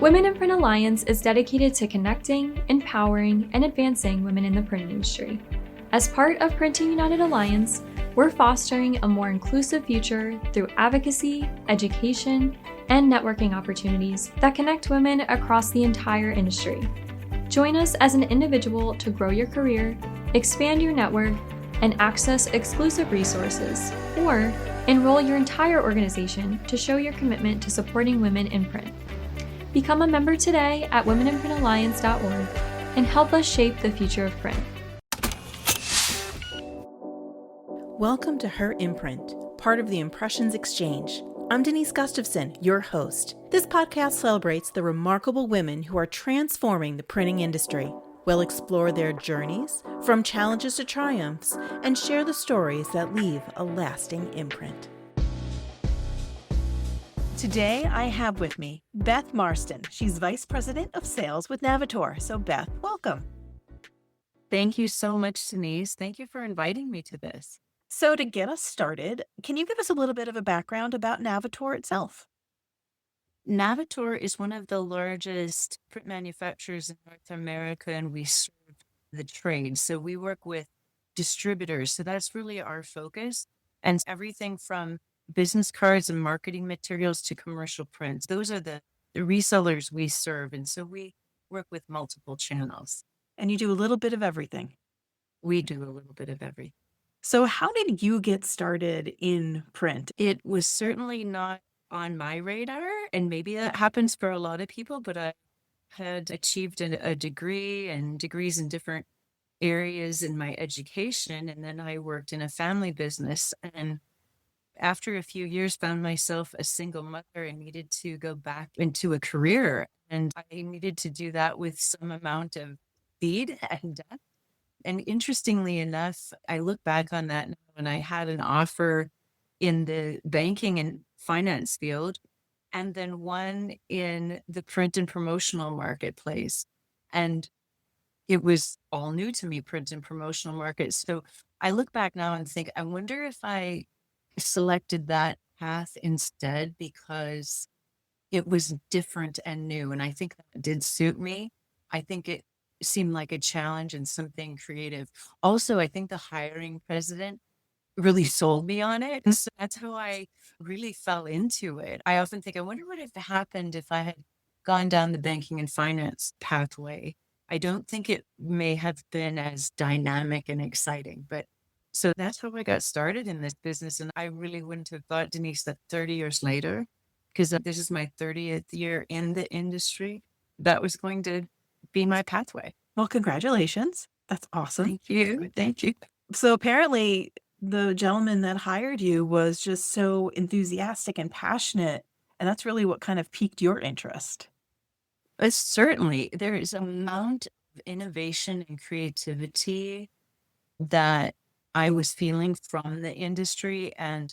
Women in Print Alliance is dedicated to connecting, empowering, and advancing women in the print industry. As part of Printing United Alliance, we're fostering a more inclusive future through advocacy, education, and networking opportunities that connect women across the entire industry. Join us as an individual to grow your career, expand your network, and access exclusive resources, or enroll your entire organization to show your commitment to supporting women in print. Become a member today at womeninprintalliance.org and help us shape the future of print. Welcome to Her Imprint, part of the Impressions Exchange. I'm Denise Gustafson, your host. This podcast celebrates the remarkable women who are transforming the printing industry. We'll explore their journeys, from challenges to triumphs, and share the stories that leave a lasting imprint. Today, I have with me Beth Marston. She's Vice President of Sales with Navitor. So Beth, welcome. Thank you so much, Denise. Thank you for inviting me to this. So to get us started, can you give us a little bit of a background about Navitor itself? Navitor is one of the largest print manufacturers in North America, and we serve the trade. So we work with distributors. So that's really our focus. And everything from business cards and marketing materials to commercial prints. Those are the resellers we serve. And so we work with multiple channels. And you do a little bit of everything. We do a little bit of everything. So how did you get started in print? It was certainly not on my radar, and maybe that happens for a lot of people, but I had achieved a degree and degrees in different areas in my education, and then I worked in a family business, and after a few years found myself a single mother and needed to go back into a career, and I needed to do that with some amount of speed and depth. And interestingly enough, I look back on that now, and I had an offer in the banking and finance field, and then one in the print and promotional marketplace. And it was all new to me, print and promotional markets. So I look back now and think, I wonder if I selected that path instead because it was different and new. And I think that did suit me. I think it seemed like a challenge and something creative. Also, I think the hiring president really sold me on it. And so that's how I really fell into it. I often think, I wonder what had happened if I had gone down the banking and finance pathway. I don't think it may have been as dynamic and exciting, but so that's how I got started in this business. And I really wouldn't have thought, Denise, that 30 years later, because this is my 30th year in the industry, that was going to be my pathway. Well, congratulations. That's awesome. Thank you. Thank you. So apparently the gentleman that hired you was just so enthusiastic and passionate, and that's really what kind of piqued your interest. Certainly, there is an amount of innovation and creativity that I was feeling from the industry. And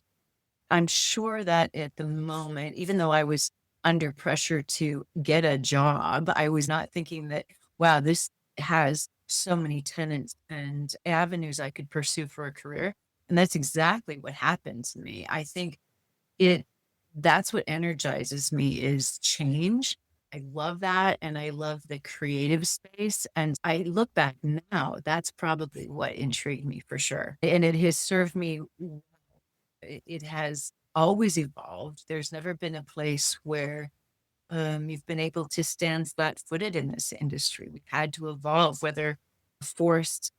I'm sure that at the moment, even though I was under pressure to get a job, I was not thinking that, wow, this has so many tenants and avenues I could pursue for a career. And that's exactly what happened to me. I think that's what energizes me is change. I love that. And I love the creative space. And I look back now, that's probably what intrigued me for sure. And it has served me well. It has always evolved. There's never been a place where you've been able to stand flat-footed in this industry. We've had to evolve, whether forced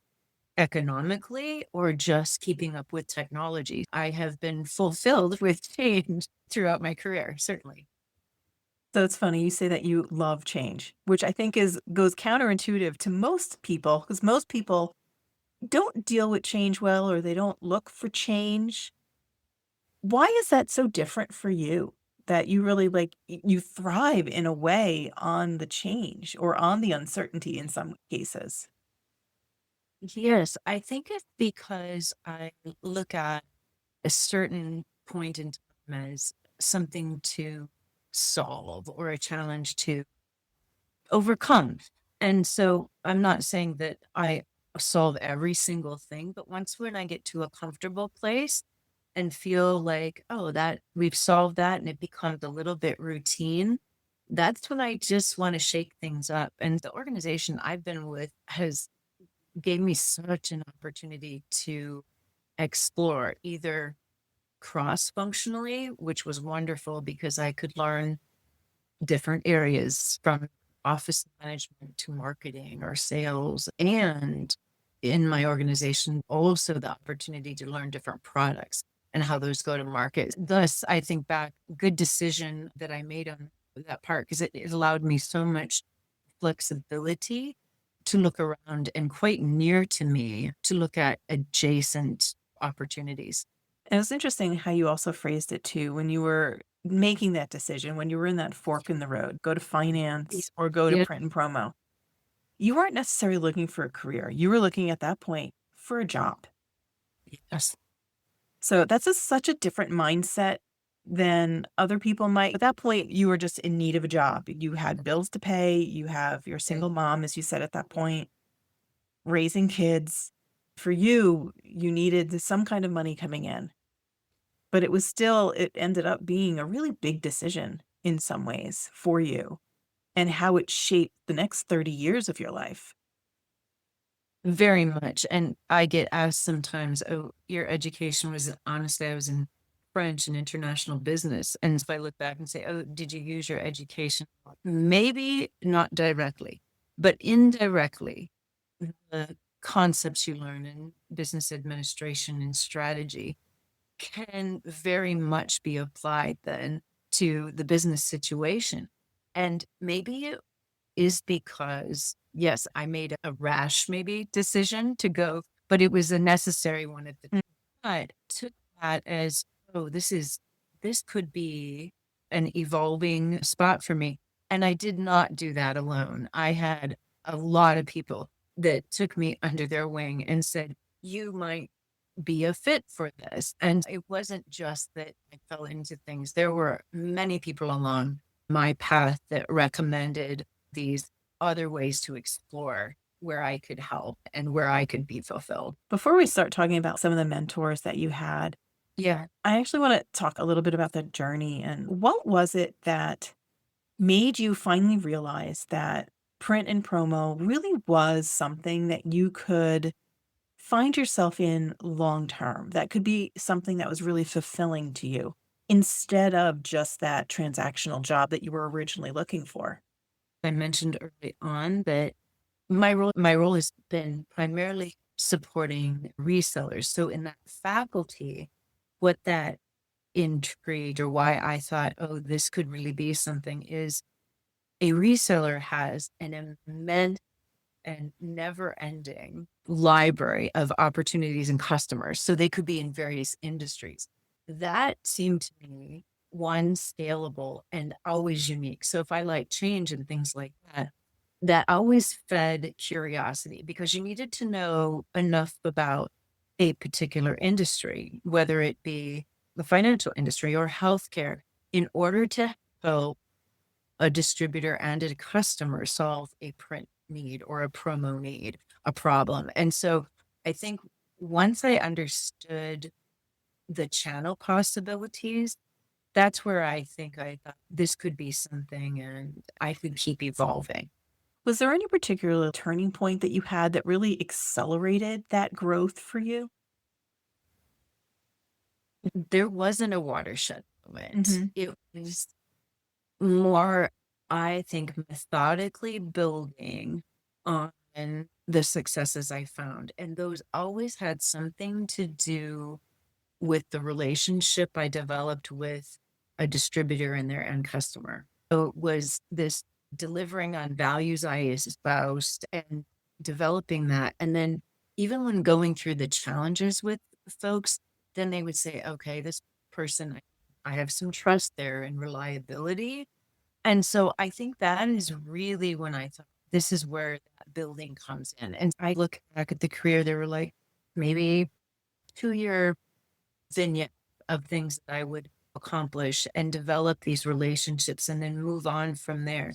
economically or just keeping up with technology. I have been fulfilled with change throughout my career, certainly. So it's funny you say that you love change, which I think goes counterintuitive to most people, because most people don't deal with change well, or they don't look for change. Why is that so different for you? That you really you thrive in a way on the change or on the uncertainty in some cases. Yes, I think it's because I look at a certain point in time as something to solve or a challenge to overcome. And so I'm not saying that I solve every single thing, but once when I get to a comfortable place and feel like, oh, that we've solved that and it becomes a little bit routine, that's when I just want to shake things up. And the organization I've been with has gave me such an opportunity to explore either cross functionally, which was wonderful because I could learn different areas from office management to marketing or sales. And in my organization, also the opportunity to learn different products and how those go to market. Thus, I think back, good decision that I made on that part because it allowed me so much flexibility to look around and quite near to me to look at adjacent opportunities. And it's interesting how you also phrased it too when you were making that decision, when you were in that fork in the road, go to Y- finance or go to Yeah, print and promo. You weren't necessarily looking for a career. You were looking at that point for a job. yes. So that's such a different mindset than other people might. At that point, you were just in need of a job. You had bills to pay. You have your single mom, as you said at that point, raising kids. For you, you needed some kind of money coming in. But it ended up being a really big decision in some ways for you and how it shaped the next 30 years of your life. Very much. And I get asked sometimes, oh, your education was honestly, I was in French and international business. And if I look back and say, oh, did you use your education? Maybe not directly, but indirectly, the concepts you learn in business administration and strategy can very much be applied then to the business situation. And maybe it is because, yes, I made a rash maybe decision to go, but it was a necessary one at the time. But took that as, oh, this could be an evolving spot for me. And I did not do that alone. I had a lot of people that took me under their wing and said, you might be a fit for this. And it wasn't just that I fell into things. There were many people along my path that recommended these other ways to explore where I could help and where I could be fulfilled. Before we start talking about some of the mentors that you had, Yeah. I actually want to talk a little bit about the journey and what was it that made you finally realize that print and promo really was something that you could find yourself in long term, that could be something that was really fulfilling to you instead of just that transactional job that you were originally looking for? I mentioned early on that my role has been primarily supporting resellers. So in that faculty, what that intrigued or why I thought, oh, this could really be something is a reseller has an immense and never ending library of opportunities and customers. So they could be in various industries. That seemed to me one scalable and always unique. So if I like change and things like that, that always fed curiosity because you needed to know enough about a particular industry, whether it be the financial industry or healthcare, in order to help a distributor and a customer solve a print need or a promo need, a problem. And so I think once I understood the channel possibilities, that's where I think I thought this could be something and I could keep evolving. Was there any particular turning point that you had that really accelerated that growth for you? There wasn't a watershed moment. Mhm. It was more, I think, methodically building on the successes I found. And those always had something to do with the relationship I developed with a distributor and their end customer. So it was this delivering on values I espoused and developing that. And then even when going through the challenges with folks, then they would say, okay, this person, I have some trust there and reliability. And so I think that is really when I thought this is where that building comes in. And I look back at the career, there were like maybe 2 year vignette of things that I would accomplish and develop these relationships and then move on from there.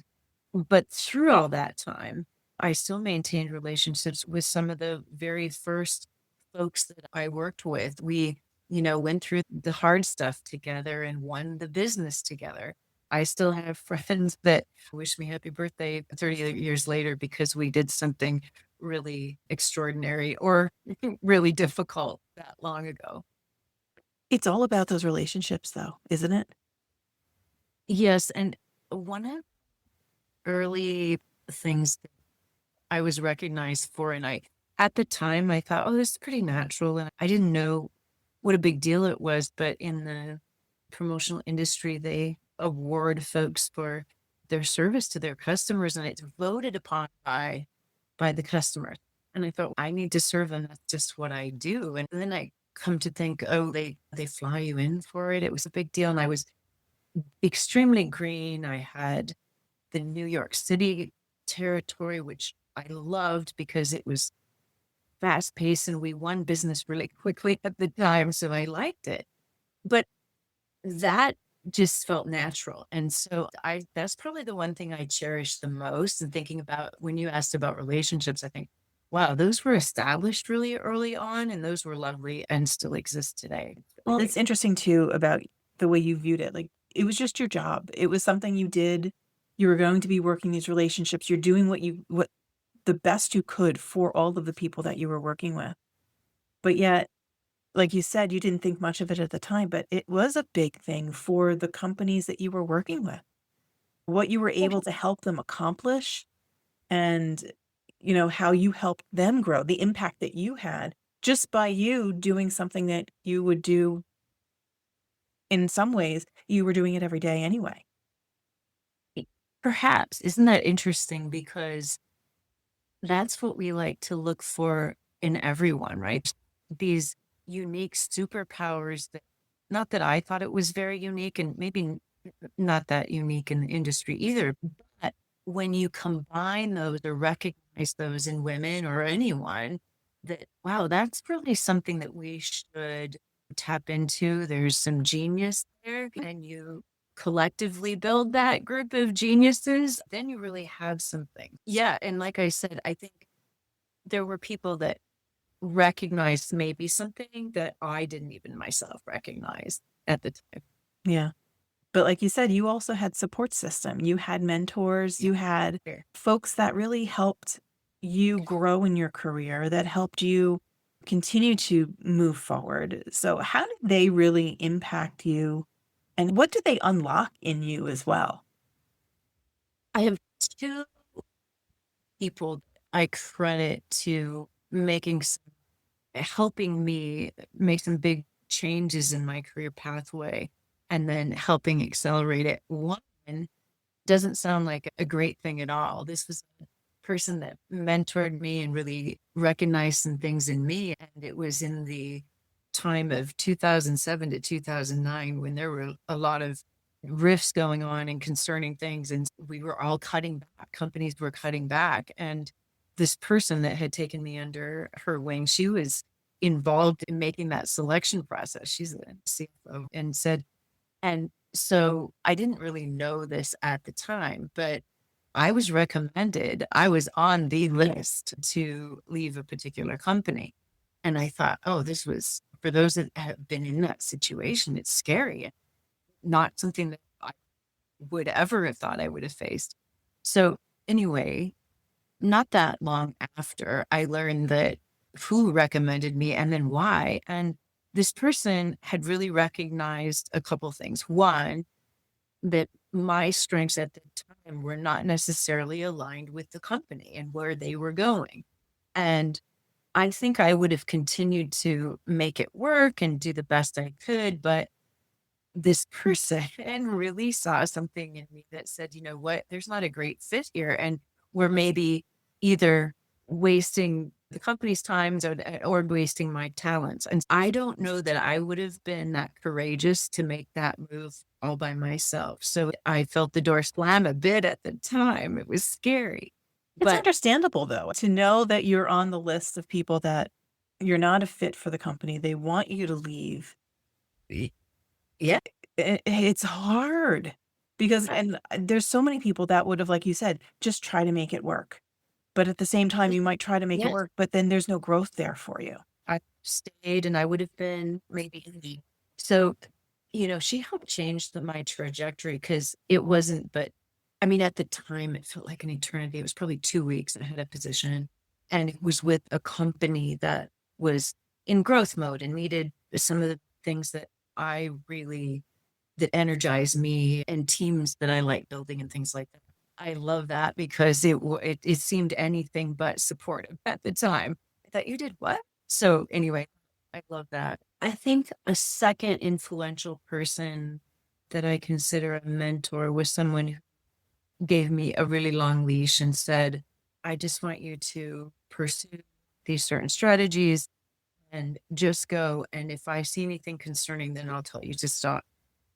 But through all that time, I still maintained relationships with some of the very first folks that I worked with. We, went through the hard stuff together and won the business together. I still have friends that wish me happy birthday 30 years later because we did something really extraordinary or really difficult that long ago. It's all about those relationships though, isn't it? Yes, and one of early things that I was recognized for, and I at the time I thought, oh, this is pretty natural, and I didn't know what a big deal it was. But in the promotional industry, they award folks for their service to their customers, and it's voted upon by the customers. And I thought, I need to serve them. That's just what I do. And then I come to think, oh, they fly you in for it. It was a big deal, and I was extremely green. I had the New York City territory, which I loved because it was fast paced and we won business really quickly at the time. So I liked it. But that just felt natural. And so that's probably the one thing I cherish the most. And thinking about when you asked about relationships, I think, wow, those were established really early on and those were lovely and still exist today. Well, it's interesting too about the way you viewed it. Like it was just your job. It was something you did. You were going to be working these relationships. You're doing what the best you could for all of the people that you were working with. But yet, like you said, you didn't think much of it at the time, but it was a big thing for the companies that you were working with. What you were able to help them accomplish and, how you helped them grow, the impact that you had just by you doing something that you would do in some ways, you were doing it every day anyway. Perhaps. Isn't that interesting? Because that's what we like to look for in everyone, right? These unique superpowers that, not that I thought it was very unique and maybe not that unique in the industry either, but when you combine those or recognize those in women or anyone, that, wow, that's really something that we should tap into. There's some genius there, and you collectively build that group of geniuses, then you really have something. Yeah. And like I said, I think there were people that recognized maybe something that I didn't even myself recognize at the time. Yeah. But like you said, you also had support system. You had mentors, you had Sure. folks that really helped you grow in your career, that helped you continue to move forward. So how did they really impact you? And what did they unlock in you as well? I have two people I credit to helping me make some big changes in my career pathway and then helping accelerate it. One doesn't sound like a great thing at all. This was a person that mentored me and really recognized some things in me. And it was in the time of 2007 to 2009 when there were a lot of rifts going on and concerning things. And we were all cutting back, companies were cutting back. And this person that had taken me under her wing, she was involved in making that selection process. She's a CFO and said, and so I didn't really know this at the time, but I was recommended, I was on the list to leave a particular company. And I thought, oh, this was for those that have been in that situation, it's scary. Not something that I would ever have thought I would have faced. So anyway, not that long after, I learned that who recommended me and then why. And this person had really recognized a couple things. One, that my strengths at the time were not necessarily aligned with the company and where they were going. And I think I would have continued to make it work and do the best I could, but this person really saw something in me that said, you know what, there's not a great fit here. And we're maybe either wasting the company's time or wasting my talents. And I don't know that I would have been that courageous to make that move all by myself. So I felt the door slam a bit at the time. It was scary. It's But understandable though, to know that you're on the list of people that you're not a fit for the company. They want you to leave. y- yeah, It's hard because there's so many people that would have, like you said, just try to make it work. But at the same time, you might try to make it yes, work, but then there's no growth there for you. I stayed and I would have been maybe. So She helped change my trajectory because it wasn't, but I mean, at the time, it felt like an eternity. It was probably 2 weeks I had a position, and it was with a company that was in growth mode and needed some of the things that energize me and teams that I like building and things like that. I love that because it seemed anything but supportive at the time. I thought, "You did what?" So, anyway, I love that. I think a second influential person that I consider a mentor was someone who gave me a really long leash and said, "I just want you to pursue these certain strategies and just go, and if I see anything concerning, then I'll tell you to stop."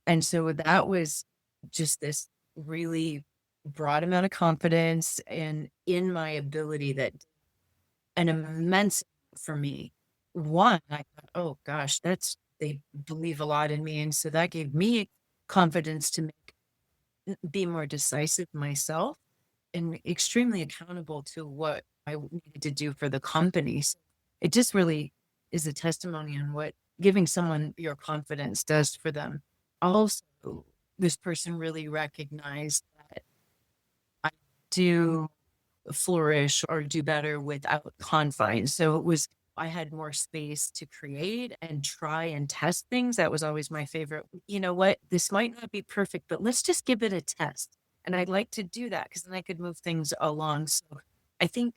And so that was just this really broad amount of confidence and in my ability that an immense for me. One, I thought, "Oh gosh, they believe a lot in me." And so that gave me confidence to be more decisive myself and extremely accountable to what needed to do for the company. So it just really is a testimony on what giving someone your confidence does for them. Also, this person really recognized that I do flourish or do better without confines. So I had more space to create and try and test things. That was always my favorite. You know what? This might not be perfect, but let's just give it a test. And I'd like to do that because then I could move things along. So I think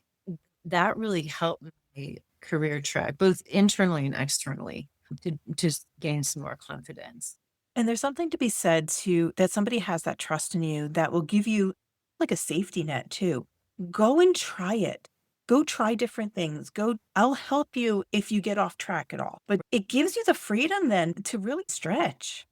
that really helped my career track, both internally and externally, to just gain some more confidence. And there's something to be said to that somebody has that trust in you that will give you like a safety net too. Go and try it. Go try different things. I'll help you if you get off track at all. But it gives you the freedom then to really stretch.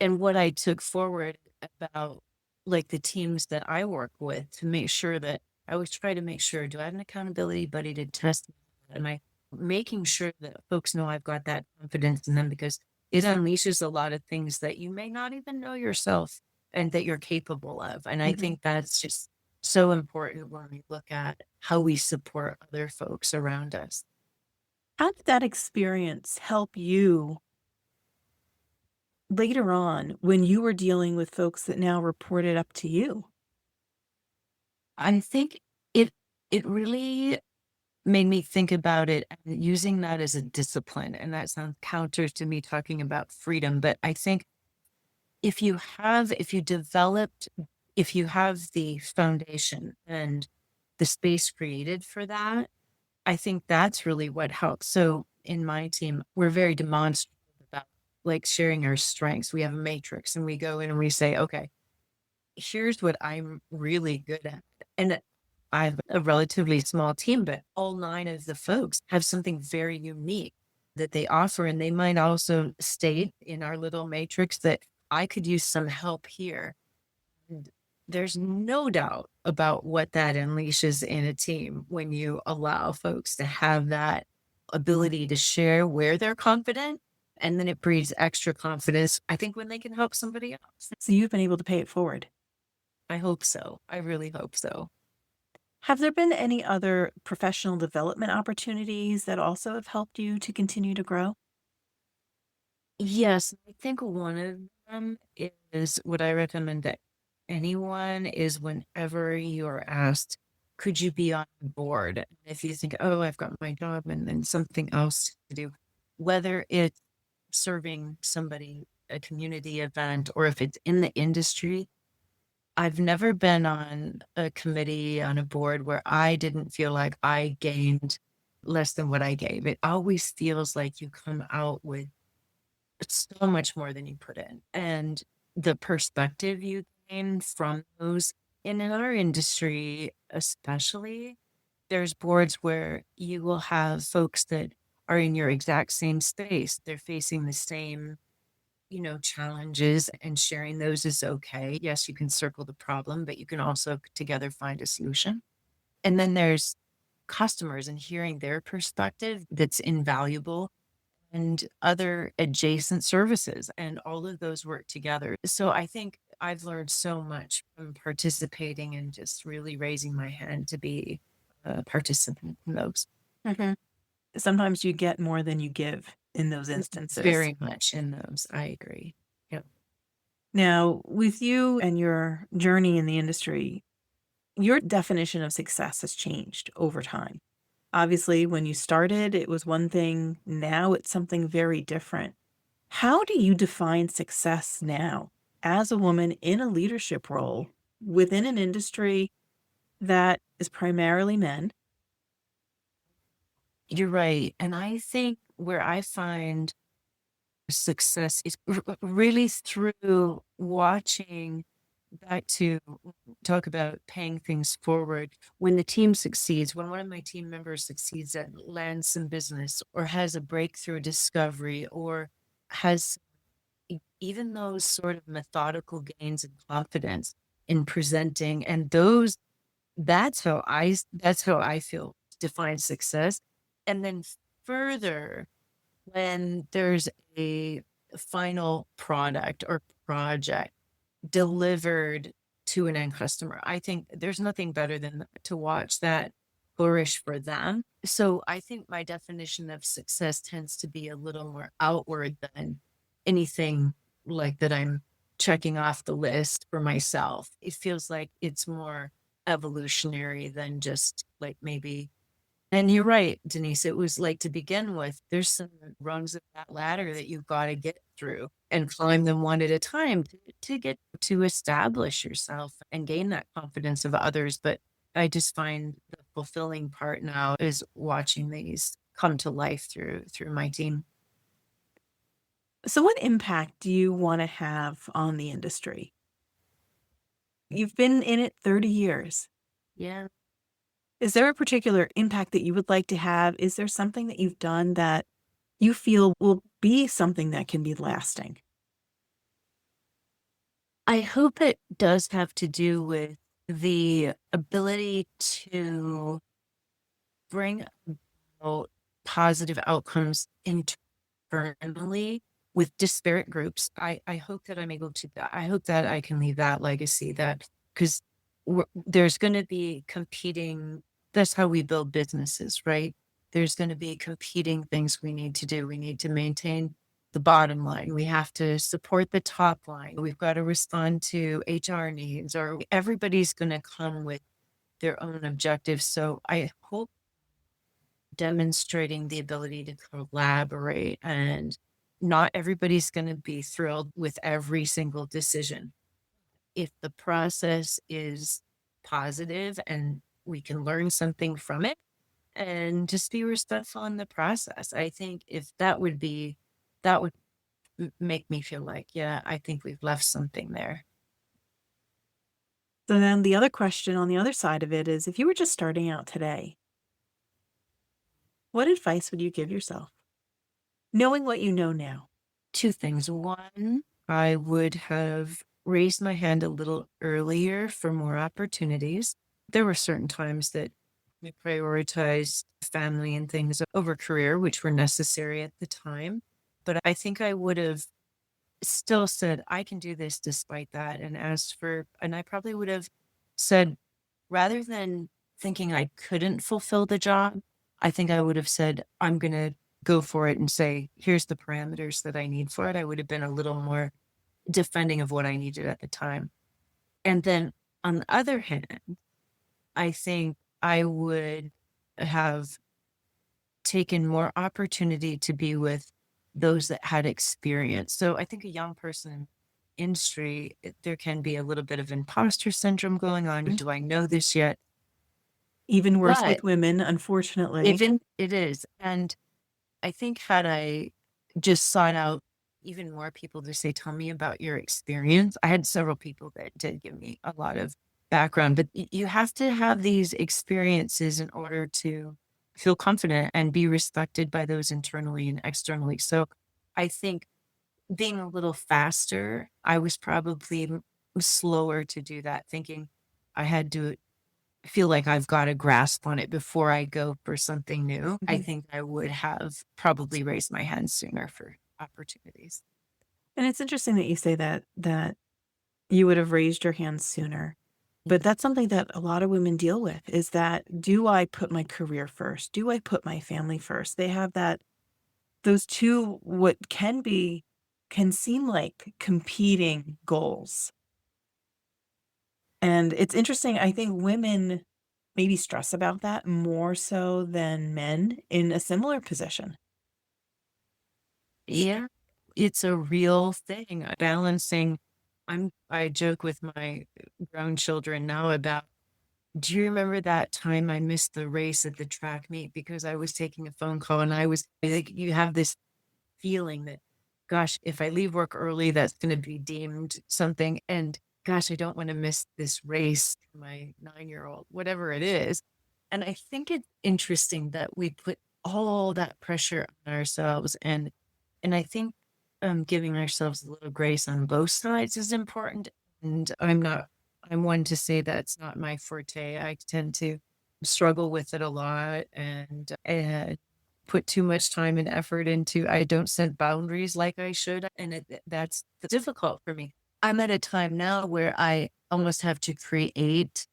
And what I took forward about like the teams that I work with to make sure that I always try to make sure, do I have an accountability buddy to test me? Am I making sure that folks know I've got that confidence in them because it unleashes a lot of things that you may not even know yourself and that you're capable of. And I Mhm. think that's just so important when we look at how we support other folks around us. How did that experience help you later on when you were dealing with folks that now reported up to you? I think it it really made me think about it and using that as a discipline. And that sounds counter to me talking about freedom. But I think if you developed, if you have the foundation and the space created for that, I think that's really what helps. So in my team, we're very demonstrative about like sharing our strengths. We have a matrix and we go in and we say, okay, here's what I'm really good at. And I have a relatively small team, but all nine of the folks have something very unique that they offer. And they might also state in our little matrix that I could use some help here. And there's no doubt about what that unleashes in a team when you allow folks to have that ability to share where they're confident. And then it breeds extra confidence, I think, when they can help somebody else. So you've been able to pay it forward. I hope so. I really hope so. Have there been any other professional development opportunities that also have helped you to continue to grow? Yes, I think one of them is what I recommend to anyone is whenever you're asked, could you be on board? If you think, oh, I've got my job and then something else to do, whether it's serving somebody a community event or if it's in the industry, I've never been on a committee, on a board where I didn't feel like I gained less than what I gave. It always feels like you come out with so much more than you put in. And the perspective you gain from those in our industry, especially, there's boards where you will have folks that are in your exact same space. They're facing the same, challenges and sharing those is okay. Yes, you can circle the problem, but you can also together find a solution. And then there's customers and hearing their perspective that's invaluable and other adjacent services, and all of those work together. So I think I've learned so much from participating and just really raising my hand to be a participant in those. Mhm. Sometimes you get more than you give. in those instances. Very much in those. I agree. Yep. Now, with you and your journey in the industry, your definition of success has changed over time. Obviously, when you started, it was one thing. Now it's something very different. How do you define success now as a woman in a leadership role within an industry that is primarily men? You're right. And I think where I find success is really through watching back to talk about paying things forward. When the team succeeds, when one of my team members succeeds at lands some business or has a breakthrough discovery or has even those sort of methodical gains and confidence in presenting, and those that's how I feel define success. And then further, when there's a final product or project delivered to an end customer, I think there's nothing better than to watch that flourish for them. So I think my definition of success tends to be a little more outward than anything like that I'm checking off the list for myself. It feels like it's more evolutionary than just like maybe, and you're right, Denise. It was like to begin with, there's some rungs of that ladder that you've got to get through and climb them one at a time to get to establish yourself and gain that confidence of others. But I just find the fulfilling part now is watching these come to life through my team. So, what impact do you want to have on the industry? You've been in it 30 years. Yeah. Is there a particular impact that you would like to have? Is there something that you've done that you feel will be something that can be lasting? I hope it does have to do with the ability to bring about positive outcomes internally with disparate groups. I hope that I'm able to, I hope that I can leave that legacy that because there's going to be competing. That's how we build businesses, right? There's going to be competing things we need to do. We need to maintain the bottom line. We have to support the top line. We've got to respond to HR needs, or everybody's going to come with their own objectives. So I hope demonstrating the ability to collaborate, and not everybody's going to be thrilled with every single decision. If the process is positive and we can learn something from it and just be respectful in the process, I think if that would be, that would make me feel like, yeah, I think we've left something there. So, then the other question on the other side of it is if you were just starting out today, what advice would you give yourself, knowing what you know now? Two things. One, I would have raised my hand a little earlier for more opportunities. There were certain times that we prioritized family and things over career, which were necessary at the time. But I think I would have still said, I can do this despite that. And asked for, and I probably would have said, rather than thinking I couldn't fulfill the job, I think I would have said, I'm going to go for it and say, here's the parameters that I need for it. I would have been a little more defending of what I needed at the time. And then on the other hand, I think I would have taken more opportunity to be with those that had experience. So I think a young person in industry, there can be a little bit of imposter syndrome going on. Do I know this yet? Even worse But with women, unfortunately. even it is. And I think had I just sought out even more people to say, tell me about your experience. I had several people that did give me a lot of background, but you have to have these experiences in order to feel confident and be respected by those internally and externally. So I think being a little faster, I was probably slower to do that, thinking I had to feel like I've got a grasp on it before I go for something new. I Mhm. think I would have probably raised my hand sooner for opportunities. And it's interesting that you say that you would have raised your hand sooner. But that's something that a lot of women deal with is that do I put my career first? Do I put my family first? They have that those two, what can seem like competing goals. And it's interesting, I think women maybe stress about that more so than men in a similar position. Yeah, it's a real thing. Balancing. I joke with my grown children now about, do you remember that time I missed the race at the track meet because I was taking a phone call, and I was like, you have this feeling that, gosh, if I leave work early, that's going to be deemed something. And gosh, I don't want to miss this race for my 9-year-old, whatever it is. And I think it's interesting that we put all that pressure on ourselves. And I think giving ourselves a little grace on both sides is important. And I'm one to say that's not my forte. I tend to struggle with it a lot and put too much time and effort into. I don't set boundaries like I should, and that's difficult for me. I'm at a time now where I almost have to create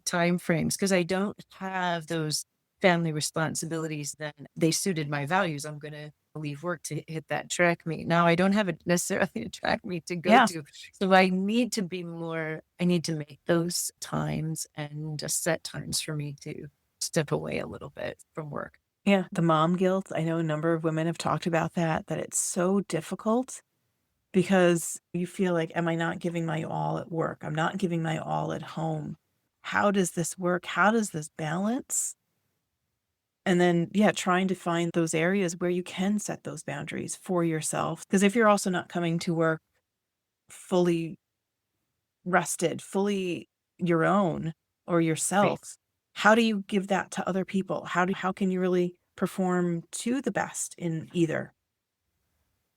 time frames because I don't have those family responsibilities. Then they suited my values. I'm going to leave work to hit that track meet. Now I don't have necessarily a track meet to go Yeah. to. So I need to be more, I need to make those times and set times for me to step away a little bit from work. Yeah. The mom guilt. I know a number of women have talked about that it's so difficult because you feel like, am I not giving my all at work? I'm not giving my all at home. How does this work? How does this balance? And then, yeah, trying to find those areas where you can set those boundaries for yourself. Because if you're also not coming to work fully rested, fully your own or Right. yourself, how do you give that to other people? How can you really perform to the best in either?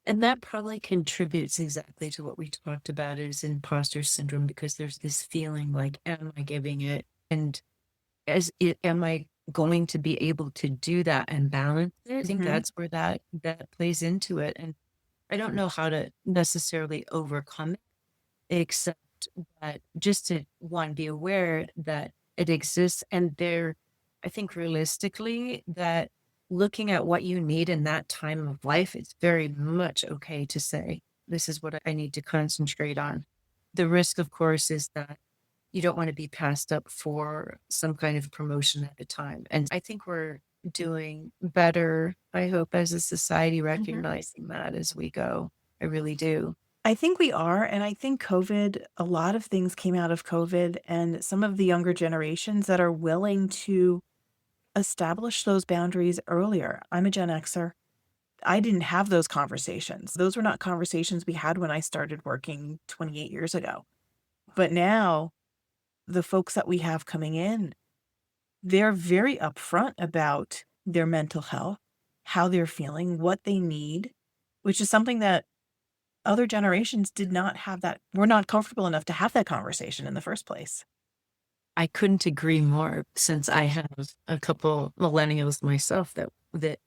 And that probably contributes exactly to what we talked about is imposter syndrome, because there's this feeling like, am I giving it? And am I going to be able to do that and balance it? I think Mhm. that's where that plays into it. And I don't know how to necessarily overcome it, except that just to one, be aware that it exists. And I think realistically, that looking at what you need in that time of life, it's very much okay to say, this is what I need to concentrate on. The risk, of course, is that you don't want to be passed up for some kind of promotion at the time. And I think we're doing better, I hope, as a society, recognizing that as we go. I really do. I think we are, and I think a lot of things came out of COVID and some of the younger generations that are willing to establish those boundaries earlier. I'm a Gen Xer. I didn't have those conversations. Those were not conversations we had when I started working 28 years ago. But now, the folks that we have coming in, they're very upfront about their mental health, how they're feeling, what they need, which is something that other generations did not have that. We're not comfortable enough to have that conversation in the first place. I couldn't agree more, since I have a couple millennials myself that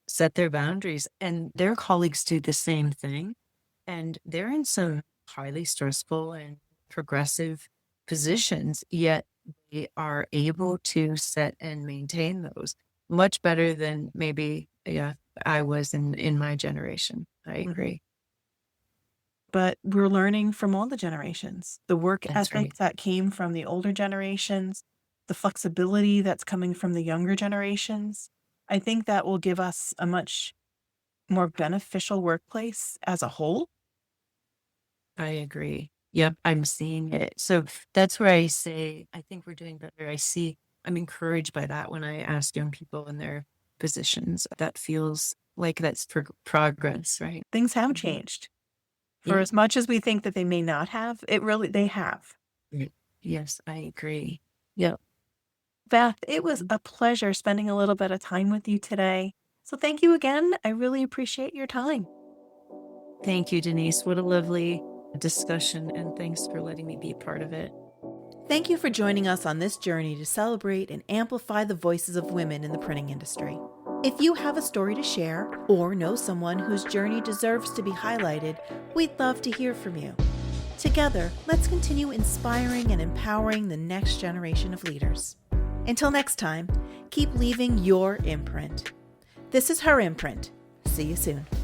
set their boundaries, and their colleagues do the same thing. And they're in some highly stressful and progressive positions, yet they are able to set and maintain those much better than maybe, yeah, I was in my generation. I agree. But we're learning from all the generations. The work That's right. ethic that came from the older generations, the flexibility that's coming from the younger generations. I think that will give us a much more beneficial workplace as a whole. I agree. Yep, I'm seeing it. So that's where I say, I think we're doing better. I'm encouraged by that when I ask young people in their positions. That feels like that's progress, right? Things have Mhm. changed. For Yeah. as much as we think that they may not have, they have. Mm. Yes, I agree. Yep. Beth, it was a pleasure spending a little bit of time with you today. So thank you again. I really appreciate your time. Thank you, Denise. What a lovely discussion, and thanks for letting me be a part of it. Thank you for joining us on this journey to celebrate and amplify the voices of women in the printing industry. If you have a story to share or know someone whose journey deserves to be highlighted, we'd love to hear from you. Together, let's continue inspiring and empowering the next generation of leaders. Until next time, keep leaving your imprint. This is Her Imprint, See you soon.